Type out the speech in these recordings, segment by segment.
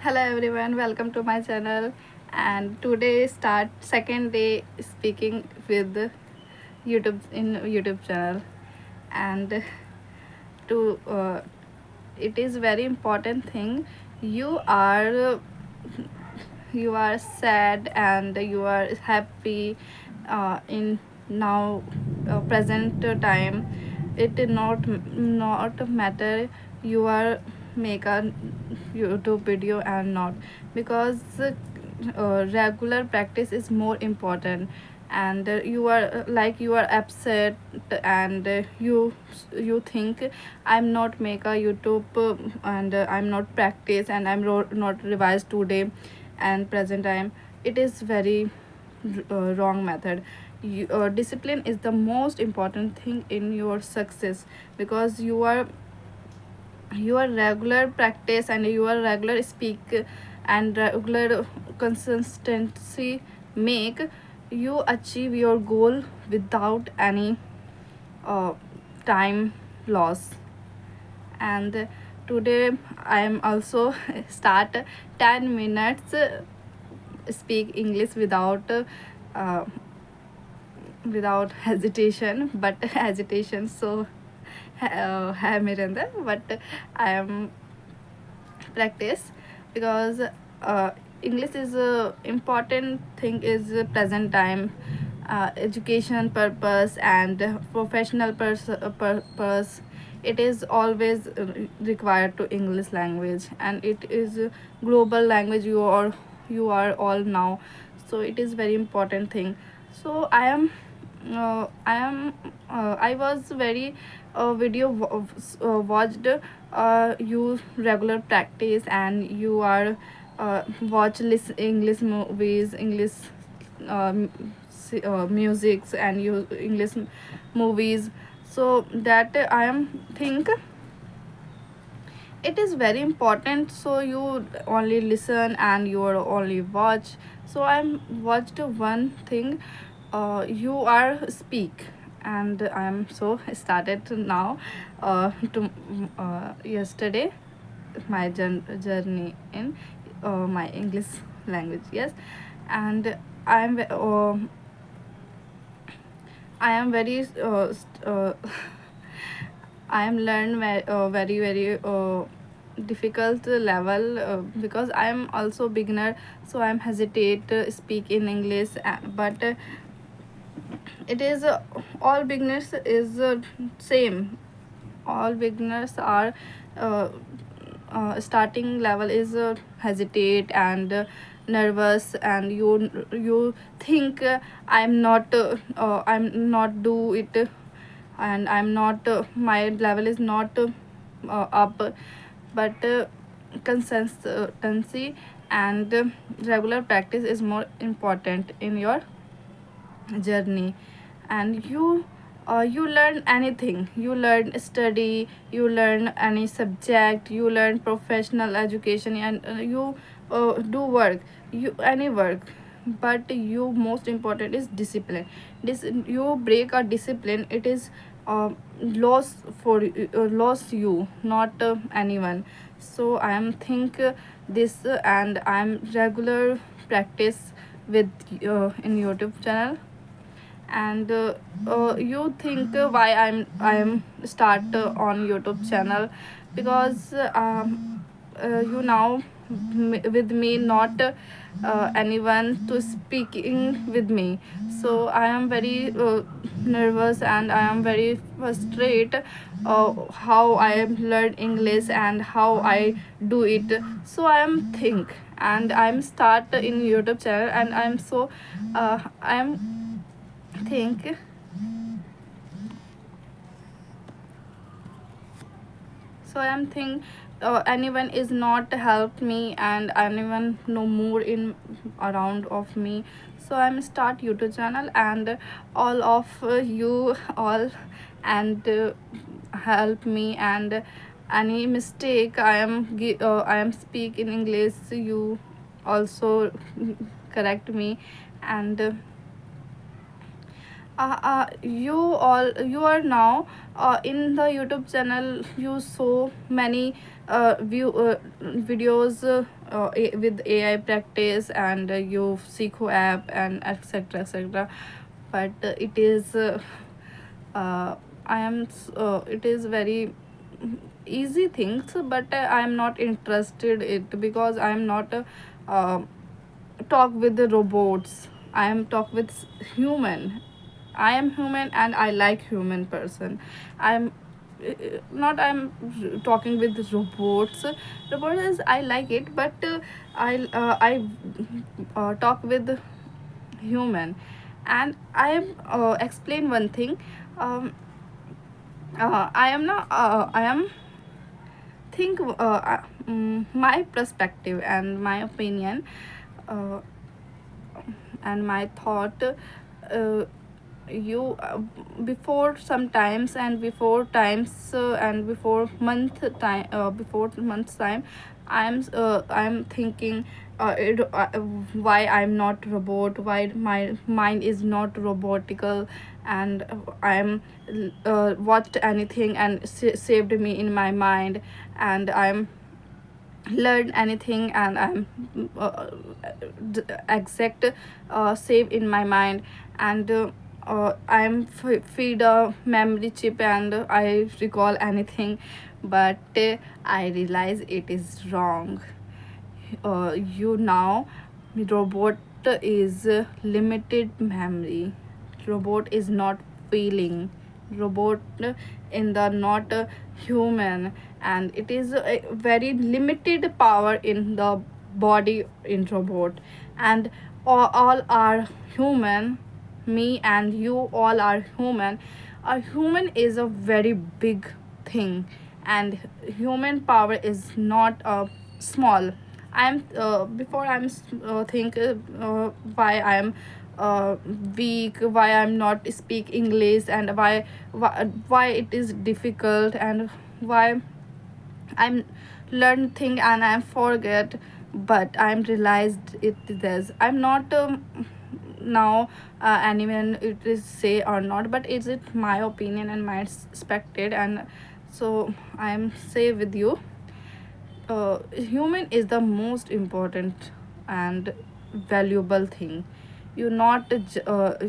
Hello everyone, welcome to my channel. And today start second day speaking with YouTube in YouTube channel. And to it is very important thing. You are you are sad and you are happy in now present time. It did not matter you are make a YouTube video and not, because regular practice is more important. And you are like you are upset, and you think I'm not make a YouTube, and I'm not practice, and I'm not revise today and present time. It is very wrong method. Discipline is the most important thing in your success, because your regular practice and your regular speak and regular consistency make you achieve your goal without any uh, time loss. And today I am also start 10 minutes speak English uh, without hesitation, but hesitation so है मेरे अंदर, but I am practice, because English is a important thing is present time, education purpose and professional purpose. It is always required to English language, and it is a global language you are all now. So it is very important thing. So I was very video watched you regular practice, and you are watch list English movies, English musics, and you English movies. So that I am think it is very important, so you only listen and you only watch. So I'm watched one thing, you are speak, and I'm so started now to yesterday my journey in my English language. Yes. And I am very I am learn very difficult level, because I am also beginner, so I am hesitate speak in English, but it is all beginners is same. All beginners are uh, starting level is hesitate and nervous, and you think I'm not do it, and I'm not my level is not up. But consistency and regular practice is more important in your journey. And you learn anything, you learn study, you learn any subject, you learn professional education, and you do work, you any work. But you most important is discipline. You break a discipline, it is loss for loss you, not anyone. So I am think this, and I am regular practice with in YouTube channel. And you think why I am start on YouTube channel, because you now with me, not anyone to speaking with me. So I am very nervous, and I am very frustrated how I am learn English and how I do it. So I am think, and I am start in YouTube channel, and I am so I am think. So I am think anyone is not help me, and anyone know more in around of me. So I'm start YouTube channel, and all of you all, and help me. And any mistake I am speak in English, you also correct me. And You are now in the YouTube channel. You so many view videos with AI practice, and you Seekho app and etc etc. But it is uh, I am it is very easy things, but I am not interested it, because I am not uh, talk with the robots. I am talk with human. I am human and I like human person. I'm not I'm talking with robots. Robots I like it, but I talk with human. And I am explain one thing. um, I am not I am think my perspective and my opinion, uh, and my thought, you before sometimes and before times and before months time, I'm thinking why I'm not robot, why my mind is not robotical, and I'm watched anything and saved me in my mind, and I'm learn anything, and I'm exact save in my mind, and I'm feed a memory chip, and I recall anything. But I realize it is wrong. You now robot is limited memory. Robot is not feeling. Robot in the not human, and it is a very limited power in the body in robot. And all are human. Me and you all are human. A human is a very big thing, and human power is not small. I'm before I'm think why I'm uh, weak, why I'm not speak English, and why it is difficult, and why I'm learn thing and I forget. But I'm realized it is I'm not now anyone it is say or not, but is it my opinion and my expected. And so I'm say with you, human is the most important and valuable thing. You not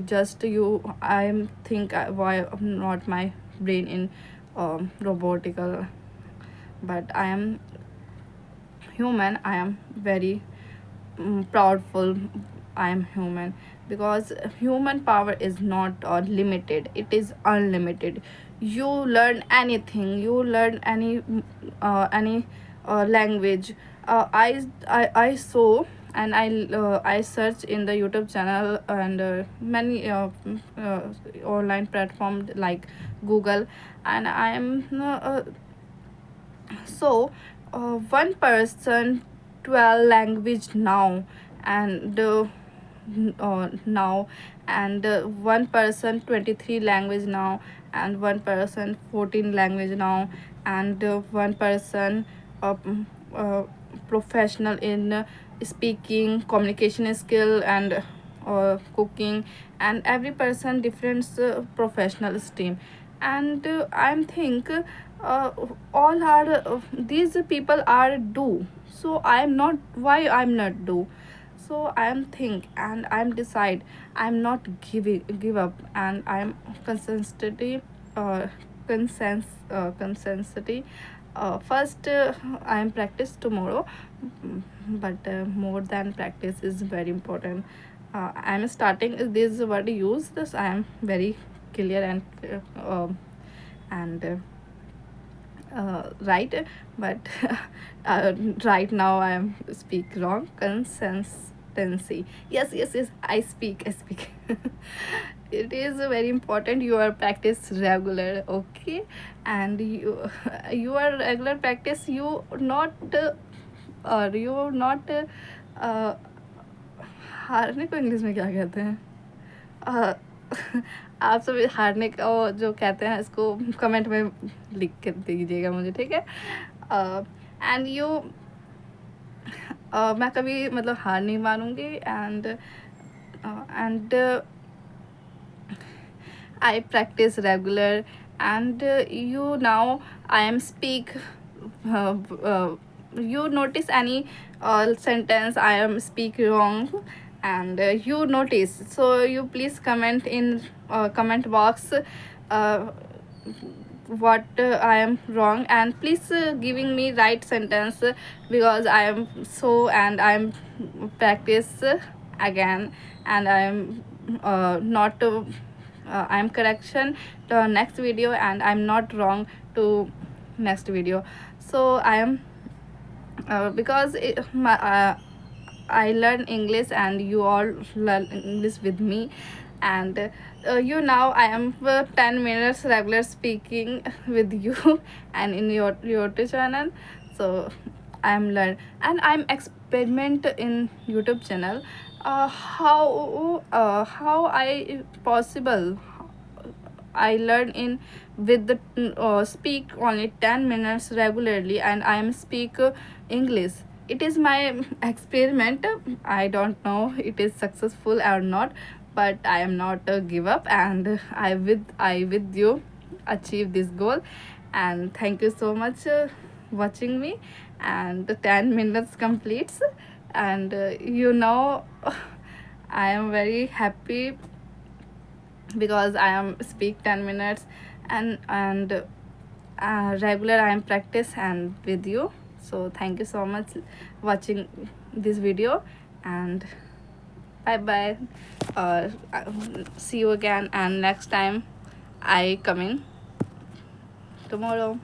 just you. I think why not my brain in robotical, but I am human. I am very proudful. I am human, because human power is not limited, it is unlimited. You learn anything, you learn any language. I saw, and I search in the YouTube channel, and many online platforms like Google, and I am so one person 12 language now, and now, and one person 23 language now, and one person 14 language now, and one person uh, uh, professional in speaking, communication skill, and cooking, and every person different professional stream. And I'm think all are these people are do. So I'm not, why I'm not do. So I'm think and I'm decide. I'm not give up, and I'm consistently consistency. First I'm practice tomorrow. But more than practice is very important. I'm starting this word use this. I am very clear and right, but uh, right now I am speak wrong. Consistency. Yes, I speak. It is very important. You are practice regular, okay? And you are regular practice. You not uh, हारने को English में क्या कहते हैं? अ, आप सब हारने का वो जो कहते हैं इसको कमेंट में लिख के दीजिएगा मुझे, ठीक है? एंड यू मैं कभी मतलब हार नहीं मानूंगी, and I practice regular, and you now I am speak uh, uh, you notice any sentence I am speak wrong, and you notice, so you please comment in comment box uh, what I am wrong, and please giving me right sentence, because I am so, and I am practice again, and I am not I am correction to next video, and I'm not wrong to next video. So I am because I learn English, and you all learn English with me, and you now I am 10 minutes regular speaking with you and in your channel. So I am learn, and I'm experiment in YouTube channel. How I possible I learn in with the speak only 10 minutes regularly, and I am speak English. It is my experiment. I don't know it is successful or not, but I am not give up, and I with you achieve this goal. And thank you so much watching me, and the 10 minutes completes, and I am very happy because I am speak 10 minutes, and regular I am practice and with you. So thank you so much watching this video, and bye bye. See you again, and next time I coming tomorrow.